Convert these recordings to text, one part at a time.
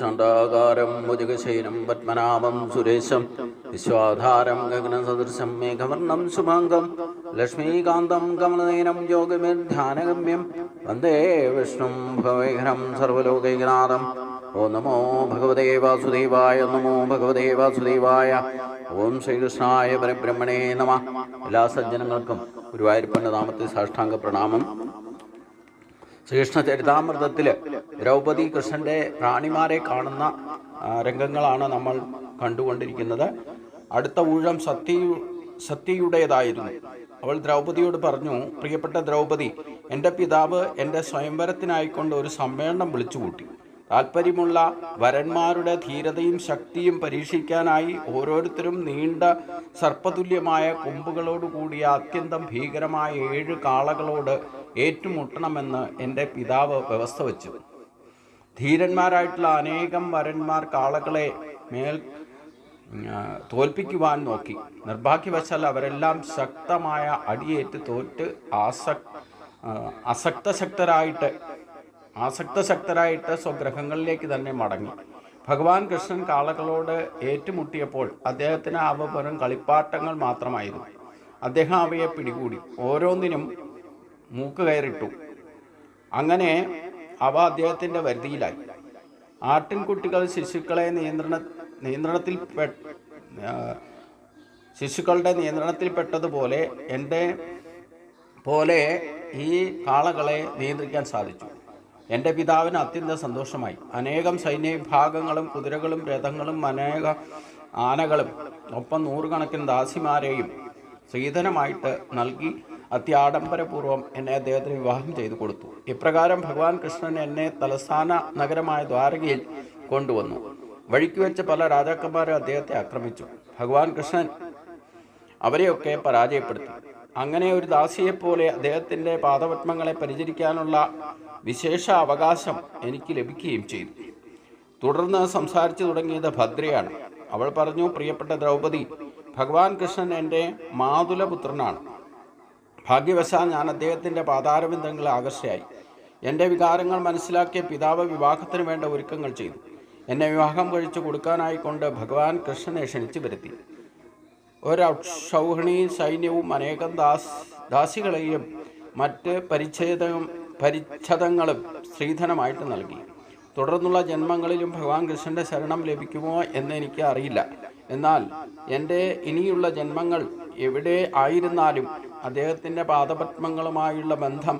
ശാന്താകാരം ഭുജഗശയനം പത്മനാഭം സുരേശം വിശ്വാധാരം ഗഗനസദൃശം മേഘവർണം ശുഭാംഗം ലക്ഷ്മീകാന്തം കമലനയനം യോഗമിർധ്യാനഗമ്യം വന്ദേ വിഷ്ണും ഭവൈഹരം സർവലോകൈകനാഥം. ഓം നമോ ഭഗവതേ വാസുദേവായ. നമോ ഭഗവതേ വാസുദേവായ. ഓം ശ്രീകൃഷ്ണായ പരബ്രഹ്മണേ നമ. എല്ലാ സജ്ജനങ്ങൾക്കും ഗുരുവായൂരപ്പൻ്റെ നാമത്തിൽ സാഷ്ടാംഗ പ്രണാമം. ശ്രീകൃഷ്ണ ചരിതാമൃതത്തിൽ ദ്രൗപദി കൃഷ്ണൻ്റെ റാണിമാരെ കാണുന്ന രംഗങ്ങളാണ് നമ്മൾ കണ്ടുകൊണ്ടിരിക്കുന്നത്. അടുത്ത ഊഴം സത്യയുടേതായിരുന്നു. അവൾ ദ്രൗപദിയോട് പറഞ്ഞു, പ്രിയപ്പെട്ട ദ്രൗപദി, എൻ്റെ പിതാവ് എൻ്റെ സ്വയംവരത്തിനായിക്കൊണ്ട് ഒരു സമ്മേളനം വിളിച്ചുകൂട്ടി. താല്പര്യമുള്ള വരന്മാരുടെ ധീരതയും ശക്തിയും പരീക്ഷിക്കാനായി ഓരോരുത്തരും നീണ്ട സർപ്പതുല്യമായ കൊമ്പുകളോടുകൂടിയ അത്യന്തം ഭീകരമായ 7 കാളകളോട് ഏറ്റുമുട്ടണമെന്ന് എൻ്റെ പിതാവ് വ്യവസ്ഥ വച്ചു. ധീരന്മാരായിട്ടുള്ള അനേകം വരന്മാർ കാളകളെ തോൽപ്പിക്കുവാൻ നോക്കി. നിർഭാഗ്യവശാൽ അവരെല്ലാം ശക്തമായ അടിയേറ്റ് തോറ്റ് ആസക്തശക്തരായിട്ട് സ്വഗ്രഹങ്ങളിലേക്ക് തന്നെ മടങ്ങി. ഭഗവാൻ കൃഷ്ണൻ കാളകളോട് ഏറ്റുമുട്ടിയപ്പോൾ അദ്ദേഹത്തിന് അവ വെറും കളിപ്പാട്ടങ്ങൾ മാത്രമായിരുന്നു. അദ്ദേഹം അവയെ പിടികൂടി ഓരോന്നിനും മൂക്ക് കയറിട്ടു. അങ്ങനെ അദ്ദേഹത്തിൻ്റെ വരുതിയിലായി. ആട്ടിൻകുട്ടികൾ ശിശുക്കളുടെ നിയന്ത്രണത്തിൽപ്പെട്ടതുപോലെ ഈ കാളകളെ നിയന്ത്രിക്കാൻ സാധിച്ചു. എൻ്റെ പിതാവിന് അത്യന്തം സന്തോഷമായി. അനേകം സൈന്യവിഭാഗങ്ങളും കുതിരകളും രഥങ്ങളും അനേക ആനകളും ഒപ്പം 100 കണക്കിന് ദാസിമാരെയും സ്ത്രീധനമായിട്ട് നൽകി അത്യാഡംബരപൂർവ്വം എന്നെ അദ്ദേഹത്തിന് വിവാഹം ചെയ്തു കൊടുത്തു. ഇപ്രകാരം ഭഗവാൻ കൃഷ്ണൻ എന്നെ തലസ്ഥാന നഗരമായ ദ്വാരകയിൽ കൊണ്ടുവന്നു. വഴിക്ക് വെച്ച് പല രാജാക്കന്മാരും അദ്ദേഹത്തെ ആക്രമിച്ചു. ഭഗവാൻ കൃഷ്ണൻ അവരെയൊക്കെ പരാജയപ്പെടുത്തി. അങ്ങനെ ഒരു ദാസിയെപ്പോലെ അദ്ദേഹത്തിൻ്റെ പാദപത്മങ്ങളെ പരിചരിക്കാനുള്ള വിശേഷ അവകാശം എനിക്ക് ലഭിക്കുകയും ചെയ്തു. തുടർന്ന് സംസാരിച്ചു തുടങ്ങിയത് ഭദ്രയാണ്. അവൾ പറഞ്ഞു, പ്രിയപ്പെട്ട ദ്രൗപദി, ഭഗവാൻ കൃഷ്ണൻ എൻ്റെ മാതുലപുത്രനാണ്. ഭാഗ്യവശാൽ ഞാൻ അദ്ദേഹത്തിൻ്റെ പാതാരവിന്ദങ്ങളിൽ ആകർഷയായി. എൻ്റെ വികാരങ്ങൾ മനസ്സിലാക്കിയ പിതാവ് വിവാഹത്തിന് വേണ്ട ഒരുക്കങ്ങൾ ചെയ്തു. എന്നെ വിവാഹം കഴിച്ചു കൊടുക്കാനായിക്കൊണ്ട് ഭഗവാൻ കൃഷ്ണനെ ക്ഷണിച്ചു വരുത്തി. ഒരക്ഷൗഹിണി സൈന്യവും അനേകം ദാസികളെയും മറ്റ് പരിച്ഛദങ്ങളും സ്ത്രീധനമായിട്ട് നൽകി. തുടർന്നുള്ള ജന്മങ്ങളിലും ഭഗവാൻ കൃഷ്ണൻ്റെ ശരണം ലഭിക്കുമോ എന്ന് എനിക്ക് അറിയില്ല. എന്നാൽ എൻ്റെ ഇനിയുള്ള ജന്മങ്ങൾ എവിടെ ആയിരുന്നാലും അദ്ദേഹത്തിൻ്റെ പാദപത്മങ്ങളുമായുള്ള ബന്ധം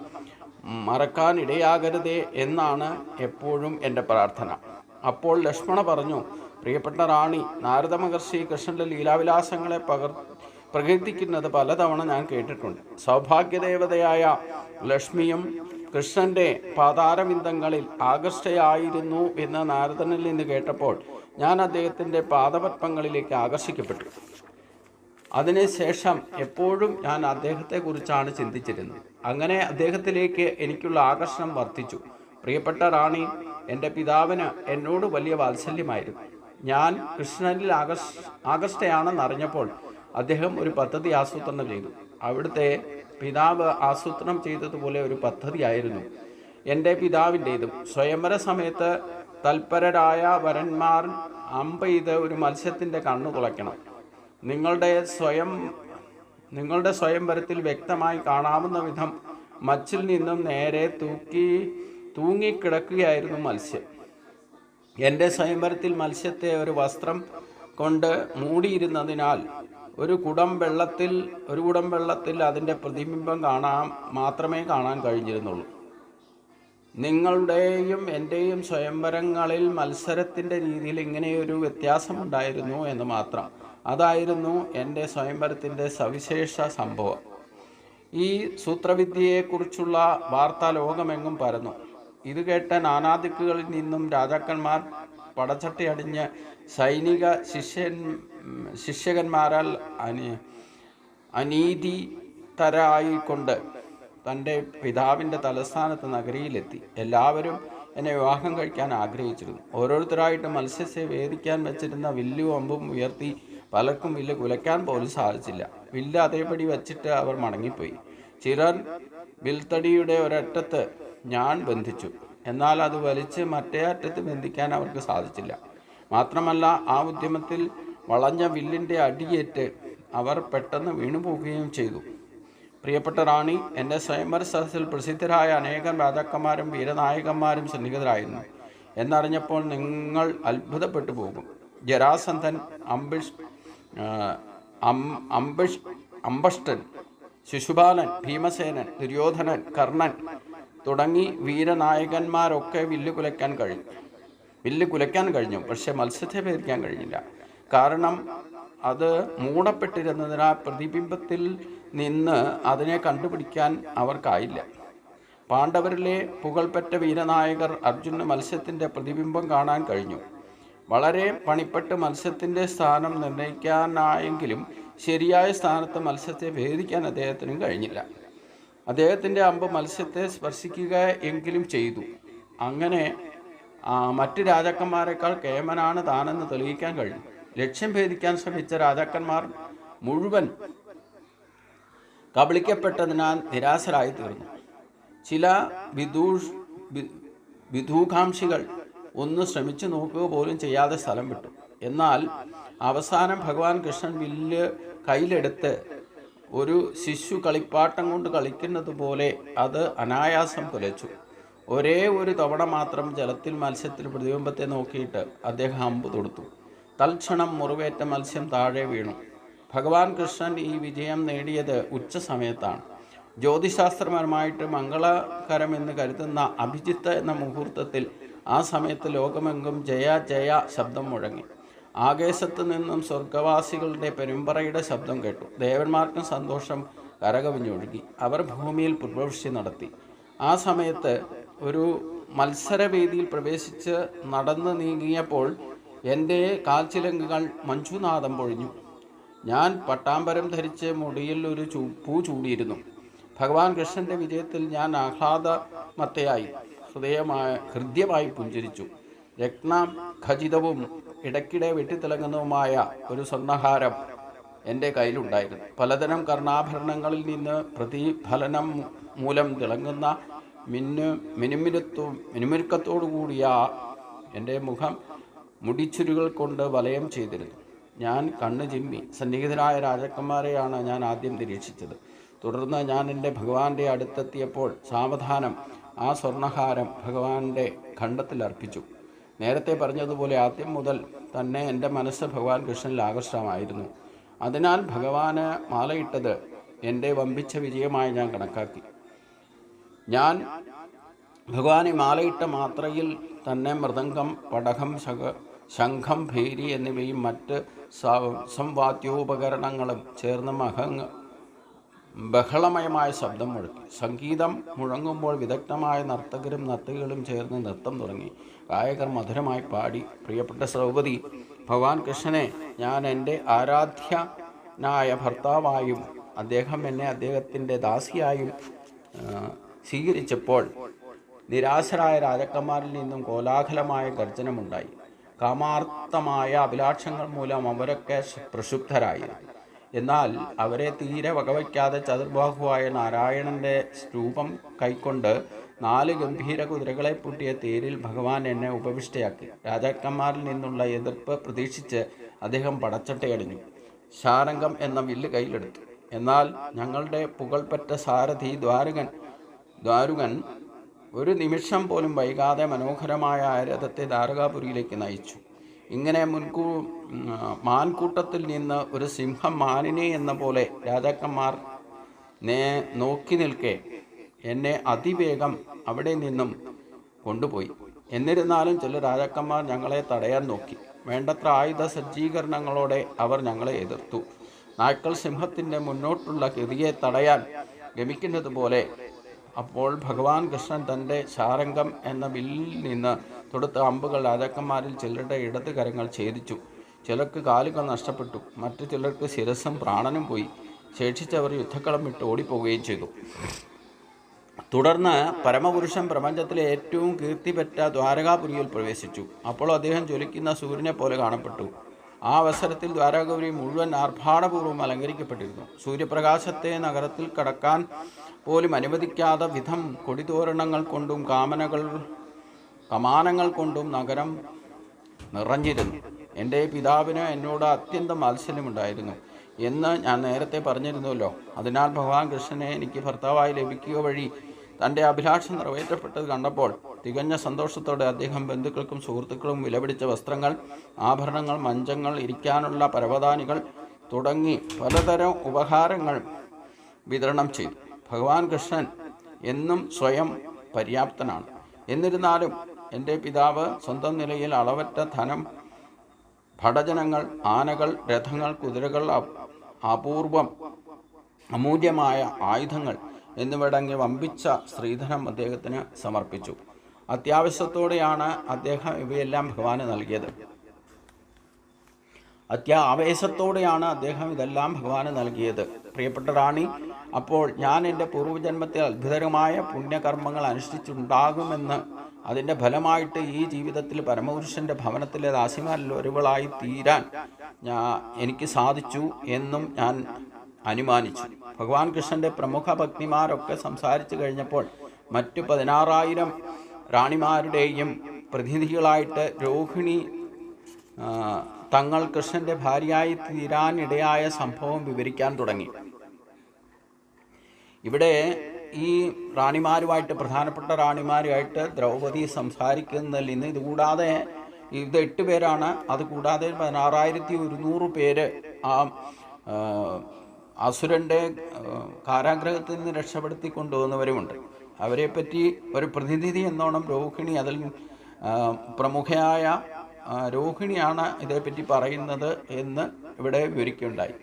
മറക്കാനിടയാകരുതേ എന്നാണ് എപ്പോഴും എൻ്റെ പ്രാർത്ഥന. അപ്പോൾ ലക്ഷ്മണ പറഞ്ഞു, പ്രിയപ്പെട്ട റാണി, നാരദ മഹർഷി കൃഷ്ണൻ്റെ ലീലാവിലാസങ്ങളെ പ്രകീർത്തിക്കുന്നത് പലതവണ ഞാൻ കേട്ടിട്ടുണ്ട്. സൗഭാഗ്യദേവതയായ ലക്ഷ്മിയും കൃഷ്ണൻ്റെ പാതാരവിന്ദങ്ങളിൽ ആകർഷ്ടയായിരുന്നു എന്ന് നാരദനിൽ നിന്ന് കേട്ടപ്പോൾ ഞാൻ അദ്ദേഹത്തിൻ്റെ പാദപത്മങ്ങളിലേക്ക് ആകർഷിക്കപ്പെട്ടു. അതിനുശേഷം എപ്പോഴും ഞാൻ അദ്ദേഹത്തെക്കുറിച്ചാണ് ചിന്തിച്ചിരുന്നത്. അങ്ങനെ അദ്ദേഹത്തിലേക്ക് എനിക്കുള്ള ആകർഷണം വർദ്ധിച്ചു. പ്രിയപ്പെട്ട റാണി, എൻ്റെ പിതാവിന് എന്നോട് വലിയ വാത്സല്യമായിരുന്നു. ഞാൻ കൃഷ്ണനിൽ ആകർഷ്ടയാണെന്നറിഞ്ഞപ്പോൾ അദ്ദേഹം ഒരു പദ്ധതി ആസൂത്രണം ചെയ്തു. അവിടുത്തെ പിതാവ് ആസൂത്രണം ചെയ്തതുപോലെ ഒരു പദ്ധതിയായിരുന്നു എൻ്റെ പിതാവിൻ്റേതും. സ്വയംവര സമയത്ത് തൽപരരായ വരന്മാർ അമ്പെയ്ത് ഒരു മത്സ്യത്തിൻ്റെ കണ്ണു തുളയ്ക്കണം. നിങ്ങളുടെ സ്വയംവരത്തിൽ വ്യക്തമായി കാണാവുന്ന വിധം മച്ചിൽ നിന്നും നേരെ തൂങ്ങിക്കിടക്കുകയായിരുന്നു മത്സ്യം. എൻ്റെ സ്വയംവരത്തിൽ മത്സ്യത്തെ ഒരു വസ്ത്രം കൊണ്ട് മൂടിയിരുന്നതിനാൽ ഒരു കുടം വെള്ളത്തിൽ അതിൻ്റെ പ്രതിബിംബം മാത്രമേ കാണാൻ കഴിഞ്ഞിരുന്നുള്ളൂ. നിങ്ങളുടെയും എൻ്റെയും സ്വയംവരങ്ങളിൽ മത്സരത്തിൻ്റെ രീതിയിൽ ഇങ്ങനെയൊരു വ്യത്യാസമുണ്ടായിരുന്നു എന്ന് മാത്രം. അതായിരുന്നു എൻ്റെ സ്വയംവരത്തിൻ്റെ സവിശേഷ സംഭവം. ഈ സൂത്രവിദ്യയെക്കുറിച്ചുള്ള വാർത്ത ലോകമെങ്ങും പരന്നു. ഇത് കേട്ട നാനാദിക്കുകളിൽ നിന്നും രാജാക്കന്മാർ പടച്ചട്ടയടിഞ്ഞ് സൈനിക ശിഷ്യകന്മാരാൽ അനീതിതരായിക്കൊണ്ട് തൻ്റെ പിതാവിൻ്റെ തലസ്ഥാനത്ത് നഗരിയിലെത്തി. എല്ലാവരും എന്നെ വിവാഹം കഴിക്കാൻ ആഗ്രഹിച്ചിരുന്നു. ഓരോരുത്തരായിട്ട് മത്സ്യത്തെ വേദിക്കാൻ വെച്ചിരുന്ന വില്ലും അമ്പും ഉയർത്തി പലർക്കും വില്ല് കുലയ്ക്കാൻ പോലും സാധിച്ചില്ല. വില്ല് അതേപടി വച്ചിട്ട് അവർ മടങ്ങിപ്പോയി. ചിലർ വിൽത്തടിയുടെ ഒരറ്റത്ത് ഞാൻ ബന്ധിച്ചു. എന്നാൽ അത് വലിച്ച് മറ്റേ അറ്റത്ത് ബന്ധിക്കാൻ അവർക്ക് സാധിച്ചില്ല. മാത്രമല്ല, ആ ഉദ്യമത്തിൽ വളഞ്ഞ വില്ലിൻ്റെ അടിയേറ്റ് അവർ പെട്ടെന്ന് വീണുപോകുകയും ചെയ്തു. പ്രിയപ്പെട്ട റാണി, എൻ്റെ സ്വയംവര സദസ്സിൽ പ്രസിദ്ധരായ അനേകം രാജാക്കന്മാരും വീരനായകന്മാരും സന്നിഹിതരായിരുന്നു എന്നറിഞ്ഞപ്പോൾ നിങ്ങൾ അത്ഭുതപ്പെട്ടു പോകും. ജരാസന്ധൻ, അംബഷ്ടൻ, ശിശുപാലൻ, ഭീമസേനൻ, ദുര്യോധനൻ, കർണൻ തുടങ്ങി വീരനായകന്മാരൊക്കെ വില്ല് കുലയ്ക്കാൻ കഴിഞ്ഞു. പക്ഷെ മത്സ്യത്തെ ഭേദിക്കാൻ കഴിഞ്ഞില്ല. കാരണം അത് മൂടപ്പെട്ടിരുന്നതിനാൽ പ്രതിബിംബത്തിൽ നിന്ന് അതിനെ കണ്ടുപിടിക്കാൻ അവർക്കായില്ല. പാണ്ഡവരിലെ പുകൾപ്പെട്ട വീരനായകർ അർജുനന് മത്സ്യത്തിൻ്റെ പ്രതിബിംബം കാണാൻ കഴിഞ്ഞു. വളരെ പണിപ്പെട്ട് മത്സ്യത്തിൻ്റെ സ്ഥാനം നിർണ്ണയിക്കാനായെങ്കിലും ശരിയായ സ്ഥാനത്ത് മത്സ്യത്തെ ഭേദിക്കാൻ അദ്ദേഹത്തിനും കഴിഞ്ഞില്ല. അദ്ദേഹത്തിൻ്റെ അമ്പ് മത്സ്യത്തെ സ്പർശിക്കുക എങ്കിലും ചെയ്തു. അങ്ങനെ മറ്റ് രാജാക്കന്മാരെക്കാൾ കേമനാണ് താനെന്ന് തെളിയിക്കാൻ കഴിഞ്ഞു. ലക്ഷ്യം ഭേദിക്കാൻ ശ്രമിച്ച രാജാക്കന്മാർ മുഴുവൻ കബളിക്കപ്പെട്ടതിനാൽ നിരാശരായി തീർന്നു. ചില വിദൂകാംക്ഷികൾ ഒന്ന് ശ്രമിച്ചു നോക്കുക പോലും ചെയ്യാതെ സ്ഥലം വിട്ടു. എന്നാൽ അവസാനം ഭഗവാൻ കൃഷ്ണൻ വില്ല് കയ്യിലെടുത്ത് ഒരു ശിശു കളിപ്പാട്ടം കൊണ്ട് കളിക്കുന്നത് പോലെ അത് അനായാസം കുലച്ചു. ഒരേ ഒരു തവണ മാത്രം ജലത്തിൽ മത്സ്യത്തിൽ പ്രതിബിംബത്തെ നോക്കിയിട്ട് അദ്ദേഹം അമ്പ് തൊടുത്തു. തൽക്ഷണം മുറിവേറ്റ മത്സ്യം താഴെ വീണു. ഭഗവാൻ കൃഷ്ണൻ ഈ വിജയം നേടിയത് ഉച്ച സമയത്താണ്. ജ്യോതിശാസ്ത്രപരമായിട്ട് മംഗളകരമെന്ന് കരുതുന്ന അഭിജിത്ത് എന്ന മുഹൂർത്തത്തിൽ ആ സമയത്ത് ലോകമെങ്കും ജയ ജയ ശബ്ദം മുഴങ്ങി. ആകാശത്ത് നിന്നും സ്വർഗവാസികളുടെ പെരുമ്പറയുടെ ശബ്ദം കേട്ടു. ദേവന്മാർക്കും സന്തോഷം കരകവിഞ്ഞൊഴുകി. അവർ ഭൂമിയിൽ പുഷ്പവൃഷ്ടി നടത്തി. ആ സമയത്ത് ഒരു മത്സരവേദിയിൽ പ്രവേശിച്ച് നടന്നു നീങ്ങിയപ്പോൾ എൻ്റെ കാൽച്ചിലങ്കുകൾ മഞ്ജുനാഥം പൊഴിഞ്ഞു. ഞാൻ പട്ടാമ്പരം ധരിച്ച് മുടിയിൽ ഒരു പൂ ചൂടിയിരുന്നു. ഭഗവാൻ കൃഷ്ണൻ്റെ വിജയത്തിൽ ഞാൻ ആഹ്ലാദമത്തയായി ഹൃദ്യമായി പുഞ്ചിരിച്ചു. രത്നഖചിതവും ഇടയ്ക്കിടെ വെട്ടിത്തിളങ്ങുന്നതുമായ ഒരു സ്വർണ്ണഹാരം എൻ്റെ കയ്യിലുണ്ടായിരുന്നു. പലതരം കർണാഭരണങ്ങളിൽ നിന്ന് പ്രതിഫലനം മൂലം തിളങ്ങുന്ന മിനുമിനുക്കത്തോടുകൂടിയ എൻ്റെ മുഖം മുടിച്ചുരുകൾ കൊണ്ട് വലയം ചെയ്തിരുന്നു. ഞാൻ കണ്ണു ചിമ്മി. സന്നിഹിതരായ രാജാക്കന്മാരെയാണ് ഞാൻ ആദ്യം നിരീക്ഷിച്ചത്. തുടർന്ന് ഞാൻ എൻ്റെ ഭഗവാന്റെ അടുത്തെത്തിയപ്പോൾ സാവധാനം ആ സ്വർണ്ണഹാരം ഭഗവാന്റെ ഖണ്ഡത്തിൽ അർപ്പിച്ചു. നേരത്തെ പറഞ്ഞതുപോലെ ആദ്യം മുതൽ തന്നെ എൻ്റെ മനസ്സ് ഭഗവാൻ കൃഷ്ണനിൽ ആകർഷകമായിരുന്നു. അതിനാൽ ഭഗവാന് മാലയിട്ടത് എൻ്റെ വമ്പിച്ച വിജയമായി ഞാൻ കണക്കാക്കി. ഞാൻ ഭഗവാനെ മാലയിട്ട മാത്രയിൽ തന്നെ മൃദംഗം, പടകം, ശംഖം, ഭേരി എന്നിവയും മറ്റ് സംവാദ്യോപകരണങ്ങളും ചേർന്ന് ബഹളമയമായ ശബ്ദം മുഴക്കി. സംഗീതം മുഴങ്ങുമ്പോൾ വിദഗ്ധമായ നർത്തകരും നർത്തകികളും ചേർന്ന് നൃത്തം തുടങ്ങി. ഗായകർ മധുരമായി പാടി. പ്രിയപ്പെട്ട ദ്രൗപദി, ഭഗവാൻ കൃഷ്ണനെ ഞാൻ എൻ്റെ ആരാധ്യനായ ഭർത്താവായും അദ്ദേഹം എന്നെ അദ്ദേഹത്തിൻ്റെ ദാസിയായും സ്വീകരിച്ചപ്പോൾ നിരാശരായ രാജാക്കന്മാരിൽ നിന്നും കോലാഹലമായ ഗർജനമുണ്ടായി. കാമാർത്ഥമായ അഭിലാഷങ്ങൾ മൂലം അവരൊക്കെ പ്രക്ഷുബ്ധരായിരുന്നു. എന്നാൽ അവരെ തീരെ വകവയ്ക്കാതെ ചതുർബാഹുവായ നാരായണൻ്റെ രൂപം കൈക്കൊണ്ട് 4 ഗംഭീര കുതിരകളെ പൂട്ടിയ തേരിൽ ഭഗവാൻ എന്നെ ഉപവിഷ്ടയാക്കി. രാജാക്കന്മാരിൽ നിന്നുള്ള എതിർപ്പ് പ്രതീക്ഷിച്ച് അദ്ദേഹം പടച്ചട്ടയടിഞ്ഞു. ശാരംഗം എന്ന വില്ല് കയ്യിലെടുത്തു. എന്നാൽ ഞങ്ങളുടെ പുകൾപ്പെട്ട സാരഥി ദ്വാരുകൻ ഒരു നിമിഷം പോലും വൈകാതെ മനോഹരമായ രഥത്തെ ദ്വാരകാപുരിയിലേക്ക് നയിച്ചു. ഇങ്ങനെ മാൻകൂട്ടത്തിൽ നിന്ന് ഒരു സിംഹം മാനിനെ എന്ന പോലെ രാജാക്കന്മാർ നോക്കി നിൽക്കെ എന്നെ അതിവേഗം അവിടെ നിന്നും കൊണ്ടുപോയി. എന്നിരുന്നാലും ചില രാജാക്കന്മാർ ഞങ്ങളെ തടയാൻ നോക്കി. വേണ്ടത്ര ആയുധ സജ്ജീകരണങ്ങളോടെ അവർ ഞങ്ങളെ എതിർത്തു. നായ്ക്കൾ സിംഹത്തിൻ്റെ മുന്നോട്ടുള്ള ഗതിയെ തടയാൻ ഗമിക്കുന്നത് പോലെ. അപ്പോൾ ഭഗവാൻ കൃഷ്ണൻ തൻ്റെ ശാരംഗം എന്ന വില്ലിൽ നിന്ന് തൊടുത്ത അമ്പുകൾ രാജാക്കന്മാരിൽ ചിലരുടെ ഇടത് കരങ്ങൾ ഛേദിച്ചു. ചിലർക്ക് കാലുകൾ നഷ്ടപ്പെട്ടു. മറ്റു ചിലർക്ക് ശിരസ്സും പ്രാണനും പോയി. ശേഷിച്ചവർ യുദ്ധക്കളം വിട്ട് ഓടിപ്പോവുകയും ചെയ്തു. തുടർന്ന് പരമപുരുഷൻ പ്രപഞ്ചത്തിലെ ഏറ്റവും കീർത്തിപെറ്റ ദ്വാരകാപുരിയിൽ പ്രവേശിച്ചു. അപ്പോൾ അദ്ദേഹം ജ്വലിക്കുന്ന സൂര്യനെ പോലെ കാണപ്പെട്ടു. ആ അവസരത്തിൽ ദ്വാരകാപുരി മുഴുവൻ ആർഭാടപൂർവ്വം അലങ്കരിക്കപ്പെട്ടിരുന്നു. സൂര്യപ്രകാശത്തെ നഗരത്തിൽ കടക്കാൻ പോലും അനുവദിക്കാത്ത വിധം കൊടിതോരണങ്ങൾ കൊണ്ടും കമാനങ്ങൾ കൊണ്ടും നഗരം നിറഞ്ഞിരുന്നു. എൻ്റെ പിതാവിന് എന്നോട് അത്യന്തം വാത്സല്യമുണ്ടായിരുന്നു എന്ന് ഞാൻ നേരത്തെ പറഞ്ഞിരുന്നുവല്ലോ. അതിനാൽ ഭഗവാൻ കൃഷ്ണനെ എനിക്ക് ഭർത്താവായി ലഭിക്കുക വഴി തൻ്റെ അഭിലാഷം നിറവേറ്റപ്പെട്ടത് കണ്ടപ്പോൾ തികഞ്ഞ സന്തോഷത്തോടെ അദ്ദേഹം ബന്ധുക്കൾക്കും സുഹൃത്തുക്കളും വിലപിടിച്ച വസ്ത്രങ്ങൾ, ആഭരണങ്ങൾ, മഞ്ചങ്ങൾ, ഇരിക്കാനുള്ള പരവതാനികൾ തുടങ്ങി പലതരം ഉപഹാരങ്ങൾ വിതരണം ചെയ്തു. ഭഗവാൻ കൃഷ്ണൻ എന്നും സ്വയം പര്യാപ്തനാണ്. എന്നിരുന്നാലും എൻ്റെ പിതാവ് സ്വന്തം നിലയിൽ അളവറ്റ ധനം, ഭടജനങ്ങൾ, ആനകൾ, രഥങ്ങൾ, കുതിരകൾ, അപൂർവം അമൂല്യമായ ആയുധങ്ങൾ എന്നിവയടങ്ങിയ വമ്പിച്ച സ്ത്രീധനം അദ്ദേഹത്തിന് സമർപ്പിച്ചു. അത്യാവശ്യത്തോടെയാണ് അദ്ദേഹം ഇവയെല്ലാം ഭഗവാന് നൽകിയത്. ആവേശത്തോടെയാണ് അദ്ദേഹം ഇതെല്ലാം ഭഗവാന് നൽകിയത്. പ്രിയപ്പെട്ട റാണി, അപ്പോൾ ഞാൻ എൻ്റെ പൂർവ്വജന്മത്തിൽ അത്ഭുതകരമായ പുണ്യകർമ്മങ്ങൾ അനുഷ്ഠിച്ചുണ്ടാകുമെന്ന്, അതിൻ്റെ ഫലമായിട്ട് ഈ ജീവിതത്തിൽ പരമപുരുഷൻ്റെ ഭവനത്തിലെ ദാസിമാരിൽ ഒരുവളായി തീരാൻ എനിക്ക് സാധിച്ചു എന്നും ഞാൻ അനുമാനിച്ചു. ഭഗവാൻ കൃഷ്ണൻ്റെ പ്രമുഖ ഭക്തിമാരൊക്കെ സംസാരിച്ചു കഴിഞ്ഞപ്പോൾ മറ്റു 16,000 റാണിമാരുടെയും പ്രതിനിധികളായിട്ട് രോഹിണി തങ്ങൾ കൃഷ്ണൻ്റെ ഭാര്യയായി തീരാനിടയായ സംഭവം വിവരിക്കാൻ തുടങ്ങി. ഇവിടെ ഈ റാണിമാരുമായിട്ട്, പ്രധാനപ്പെട്ട റാണിമാരുമായിട്ട് ദ്രൗപദി സംസാരിക്കുന്നതിൽ നിന്ന് ഇതുകൂടാതെ ഇത് 8 പേരാണ്. അതുകൂടാതെ 16,100 പേര് ആ അസുരൻ്റെ കാരാഗ്രഹത്തിൽ നിന്ന് രക്ഷപ്പെടുത്തി കൊണ്ടുപോകുന്നവരുമുണ്ട്. അവരെപ്പറ്റി ഒരു പ്രതിനിധി എന്നോണം രോഹിണി, അതിൽ പ്രമുഖയായ രോഹിണിയാണ് ഇതേപ്പറ്റി പറയുന്നത് എന്ന് ഇവിടെ വിവരിക്കുകയുണ്ടായി.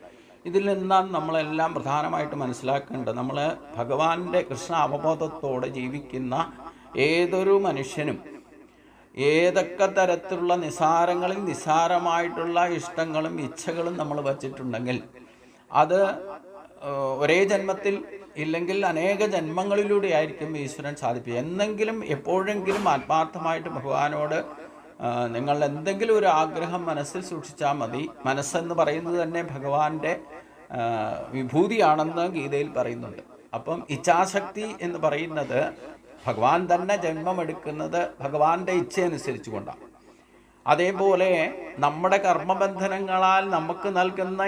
ഇതിൽ നിന്നാണ് നമ്മളെല്ലാം പ്രധാനമായിട്ട് മനസ്സിലാക്കേണ്ടത്, നമ്മൾ ഭഗവാന്റെ കൃഷ്ണ അവബോധത്തോടെ ജീവിക്കുന്ന ഏതൊരു മനുഷ്യനും ഏതൊക്കെ തരത്തിലുള്ള നിസാരങ്ങളിൽ നിസാരമായിട്ടുള്ള ഇഷ്ടങ്ങളും ഇച്ഛകളും നമ്മൾ വച്ചിട്ടുണ്ടെങ്കിൽ അത് ഒരേ ജന്മത്തിൽ ഇല്ലെങ്കിൽ അനേക ജന്മങ്ങളിലൂടെ ആയിരിക്കും ഈശ്വരൻ സാധിപ്പിക്കുക. എന്നെങ്കിലും എപ്പോഴെങ്കിലും ആത്മാർത്ഥമായിട്ട് ഭഗവാനോട് നിങ്ങൾ എന്തെങ്കിലും ഒരു ആഗ്രഹം മനസ്സിൽ സൂക്ഷിച്ചാൽ മതി. മനസ്സെന്ന് പറയുന്നത് തന്നെ ഭഗവാന്റെ വിഭൂതിയാണെന്ന് ഗീതയിൽ പറയുന്നുണ്ട്. അപ്പം ഇച്ഛാശക്തി എന്ന് പറയുന്നത് ഭഗവാൻ തന്നെ ജന്മമെടുക്കുന്നത് ഭഗവാന്റെ ഇച്ഛയനുസരിച്ച് കൊണ്ടാണ്. അതേപോലെ നമ്മുടെ കർമ്മബന്ധനങ്ങളാൽ നമുക്ക് നൽകുന്ന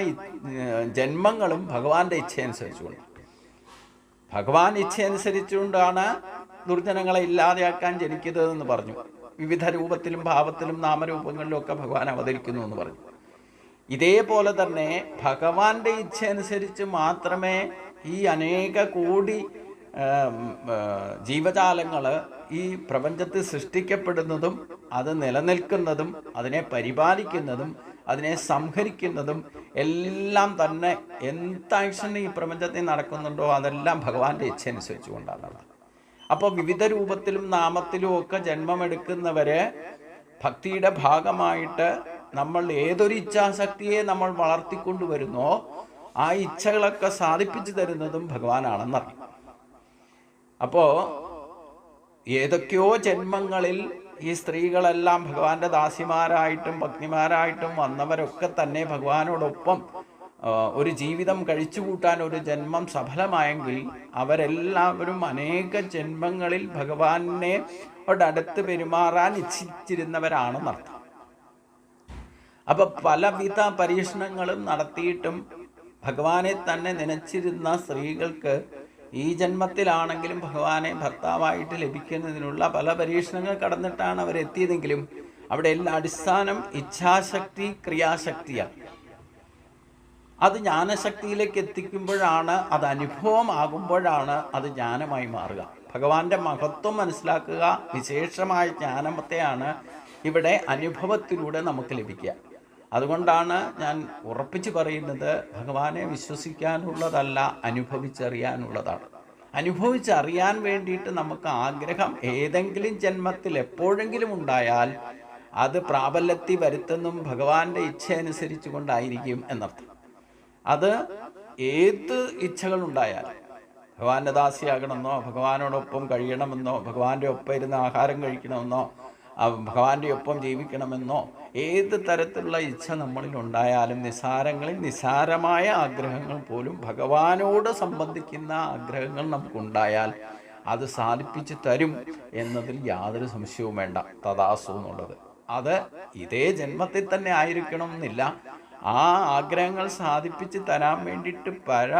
ജന്മങ്ങളും ഭഗവാന്റെ ഇച്ഛയനുസരിച്ച് കൊണ്ടാണ്. ഭഗവാൻ ഇച്ഛയനുസരിച്ചുകൊണ്ടാണ് ദുർജനങ്ങളെ ഇല്ലാതെയാക്കാൻ ജനിക്കുന്നതെന്ന് പറഞ്ഞു. വിവിധ രൂപത്തിലും ഭാവത്തിലും നാമരൂപങ്ങളിലും ഒക്കെ ഭഗവാൻ അവതരിക്കുന്നു എന്ന് പറഞ്ഞു. ഇതേപോലെ തന്നെ ഭഗവാന്റെ ഇച്ഛ അനുസരിച്ച് മാത്രമേ ഈ അനേക കോടി ജീവജാലങ്ങൾ ഈ പ്രപഞ്ചത്തിൽ സൃഷ്ടിക്കപ്പെടുന്നതും അത് നിലനിൽക്കുന്നതും അതിനെ പരിപാലിക്കുന്നതും അതിനെ സംഹരിക്കുന്നതും എല്ലാം തന്നെ എന്ത് ആക്ഷൻ ഈ പ്രപഞ്ചത്തിൽ നടക്കുന്നുണ്ടോ അതെല്ലാം ഭഗവാന്റെ ഇച്ഛ അനുസരിച്ച് കൊണ്ടാണ്. അപ്പോൾ വിവിധ രൂപത്തിലും നാമത്തിലും ഒക്കെ ജന്മമെടുക്കുന്നവരെ ഭക്തിയുടെ ഭാഗമായിട്ട് നമ്മൾ ഏതൊരു ഇച്ഛാശക്തിയെ നമ്മൾ വളർത്തിക്കൊണ്ടുവരുന്നോ ആ ഇച്ഛകളൊക്കെ സാധിപ്പിച്ചു തരുന്നതും ഭഗവാനാണെന്നറിയാം. അപ്പോൾ ഏതൊക്കെയോ ജന്മങ്ങളിൽ ഈ സ്ത്രീകളെല്ലാം ഭഗവാന്റെ ദാസിമാരായിട്ടും ഭഗ്നിമാരായിട്ടും വന്നവരൊക്കെ തന്നെ ഭഗവാനോടൊപ്പം ഒരു ജീവിതം കഴിച്ചു കൂട്ടാൻ ഒരു ജന്മം സഫലമായെങ്കിൽ അവരെല്ലാവരും അനേക ജന്മങ്ങളിൽ ഭഗവാനെ അടുത്ത് പെരുമാറാൻ ഇച്ഛിച്ചിരുന്നവരാണെന്നർത്ഥം. അപ്പൊ പലവിധ പരീക്ഷണങ്ങളും നടത്തിയിട്ടും ഭഗവാനെ തന്നെ നനച്ചിരുന്ന സ്ത്രീകൾക്ക് ഈ ജന്മത്തിലാണെങ്കിലും ഭഗവാനെ ഭർത്താവായിട്ട് ലഭിക്കുന്നതിനുള്ള പല പരീക്ഷണങ്ങൾ കടന്നിട്ടാണ് അവരെത്തിയതെങ്കിലും അവിടെ എല്ലാ അടിസ്ഥാനം ഇച്ഛാശക്തി, ക്രിയാശക്തിയാണ്. അത് ജ്ഞാനശക്തിയിലേക്ക് എത്തിക്കുമ്പോഴാണ്, അത് അനുഭവമാകുമ്പോഴാണ് അത് ജ്ഞാനമായി മാറുക. ഭഗവാന്റെ മഹത്വം മനസ്സിലാക്കുക, വിശേഷമായ ജ്ഞാനത്തെയാണ് ഇവിടെ അനുഭവത്തിലൂടെ നമുക്ക് ലഭിക്കുക. അതുകൊണ്ടാണ് ഞാൻ ഉറപ്പിച്ച് പറയുന്നത്, ഭഗവാനെ വിശ്വസിക്കാനുള്ളതല്ല, അനുഭവിച്ചറിയാനുള്ളതാണ്. അനുഭവിച്ചറിയാൻ വേണ്ടിയിട്ട് നമുക്ക് ആഗ്രഹം ഏതെങ്കിലും ജന്മത്തിൽ എപ്പോഴെങ്കിലും ഉണ്ടായാൽ അത് പ്രാബല്യത്തിൽ വരുത്തുന്നതും ഭഗവാന്റെ ഇച്ഛ അനുസരിച്ച് കൊണ്ടായിരിക്കും എന്നർത്ഥം. അത് ഏത് ഇച്ഛകളുണ്ടായാലും, ഭഗവാന്റെ ദാസിയാകണമെന്നോ ഭഗവാനോടൊപ്പം കഴിയണമെന്നോ ഭഗവാന്റെ ഒപ്പം ഇരുന്ന് ആഹാരം കഴിക്കണമെന്നോ ഭഗവാന്റെ ഒപ്പം ജീവിക്കണമെന്നോ ഏത് തരത്തിലുള്ള ഇച്ഛ നമ്മളിൽ ഉണ്ടായാലും നിസാരങ്ങളിൽ നിസാരമായ ആഗ്രഹങ്ങൾ പോലും ഭഗവാനോട് സംബന്ധിക്കുന്ന ആഗ്രഹങ്ങൾ നമുക്കുണ്ടായാൽ അത് സാധിപ്പിച്ച് തരും എന്നതിൽ യാതൊരു സംശയവും വേണ്ട. തഥാസ്തു എന്നുള്ളത് അത് ഇതേ ജന്മത്തിൽ തന്നെ ആയിരിക്കണം എന്നില്ല. ആ ആഗ്രഹങ്ങൾ സാധിപ്പിച്ച് തരാൻ വേണ്ടിയിട്ട് പല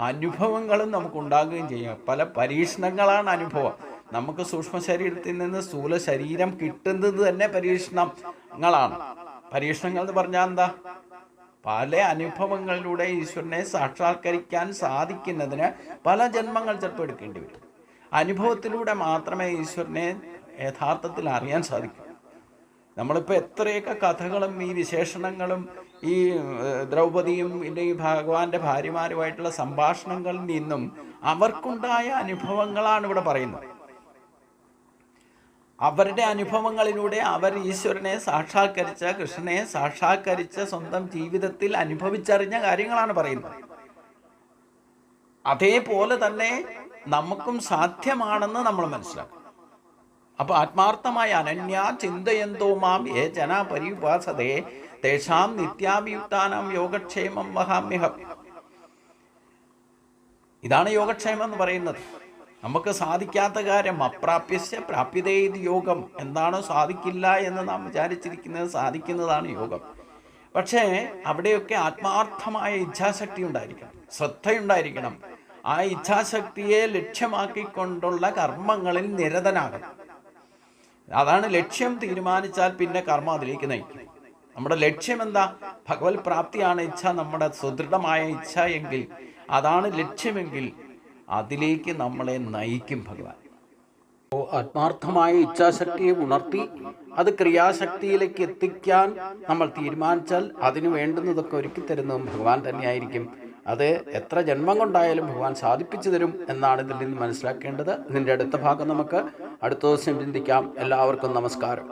അനുഭവങ്ങളും നമുക്കുണ്ടാകുകയും ചെയ്യും. പല പരീക്ഷണങ്ങളാണ് അനുഭവം. നമുക്ക് സൂക്ഷ്മ ശരീരത്തിൽ നിന്ന് സ്ഥൂല ശരീരം കിട്ടുന്നത് തന്നെ പരീക്ഷണങ്ങളാണ്. പരീക്ഷണങ്ങൾ എന്ന് പറഞ്ഞാൽ എന്താ? പല അനുഭവങ്ങളിലൂടെ ഈശ്വരനെ സാക്ഷാത്കരിക്കാൻ സാധിക്കുന്നതിന് പല ജന്മങ്ങൾ ചിലപ്പോൾ എടുക്കേണ്ടി വരും. അനുഭവത്തിലൂടെ മാത്രമേ ഈശ്വരനെ യഥാർത്ഥത്തിൽ അറിയാൻ സാധിക്കൂ. നമ്മളിപ്പോൾ എത്രയൊക്കെ കഥകളും ഈ വിശേഷണങ്ങളും ഈ ദ്രൗപദിയും ഈ ഭഗവാന്റെ ഭാര്യമാരുമായിട്ടുള്ള സംഭാഷണങ്ങളിൽ നിന്നും അവർക്കുണ്ടായ അനുഭവങ്ങളാണ് ഇവിടെ പറയുന്നത്. അവരുടെ അനുഭവങ്ങളിലൂടെ അവർ ഈശ്വരനെ സാക്ഷാത്കരിച്ച, കൃഷ്ണനെ സാക്ഷാത്കരിച്ച, സ്വന്തം ജീവിതത്തിൽ അനുഭവിച്ചറിഞ്ഞ കാര്യങ്ങളാണ് പറയുന്നത്. അതേപോലെ തന്നെ നമുക്കും സാധ്യമാണെന്ന് നമ്മൾ മനസ്സിലാക്കും. അപ്പോൾ ആത്മാർത്ഥമായ അനന്യ ചിന്തയന്തോ മാം യേ ജന പരിപാസതേ തേഷാം നിത്യാഭിയുക്താനാം യോഗക്ഷേമം വഹാമ്യഹം. ഇതാണ് യോഗക്ഷേമം എന്ന് പറയുന്നത്. നമുക്ക് സാധിക്കാത്ത കാര്യം അപ്രാപ്യസ്യ പ്രാപ്യതേത് യോഗം. എന്താണോ സാധിക്കില്ല എന്ന് നാം വിചാരിച്ചിരിക്കുന്നത് സാധിക്കുന്നതാണ് യോഗം. പക്ഷേ അവിടെയൊക്കെ ആത്മാർത്ഥമായ ഇച്ഛാശക്തി ഉണ്ടായിരിക്കണം, ശ്രദ്ധയുണ്ടായിരിക്കണം. ആ ഇച്ഛാശക്തിയെ ലക്ഷ്യമാക്കിക്കൊണ്ടുള്ള കർമ്മങ്ങളിൽ നിരതനാകണം. അതാണ് ലക്ഷ്യം. തീരുമാനിച്ചാൽ പിന്നെ കർമ്മം അതിലേക്ക് നയിക്കും. നമ്മുടെ ലക്ഷ്യം എന്താ? ഭഗവത് പ്രാപ്തിയാണ് ഇച്ഛ, നമ്മുടെ സുദൃഢമായ ഇച്ഛ എങ്കിൽ, അതാണ് ലക്ഷ്യമെങ്കിൽ അതിലേക്ക് നമ്മളെ നയിക്കും ഭഗവാൻ. അപ്പോൾ ആത്മാർത്ഥമായ ഇച്ഛാശക്തിയെ ഉണർത്തി അത് ക്രിയാശക്തിയിലേക്ക് എത്തിക്കാൻ നമ്മൾ തീരുമാനിച്ചാൽ അതിന് വേണ്ടുന്നതൊക്കെ ഒരുക്കി തരുന്നതും ഭഗവാൻ തന്നെയായിരിക്കും. അത് എത്ര ജന്മം കൊണ്ടായാലും ഭഗവാൻ സാധിപ്പിച്ചു തരും എന്നാണ് ഇതിൽ നിന്ന് മനസ്സിലാക്കേണ്ടത്. ഇതിൻ്റെ അടുത്ത ഭാഗം നമുക്ക് അടുത്ത ദിവസം ചിന്തിക്കാം. എല്ലാവർക്കും നമസ്കാരം.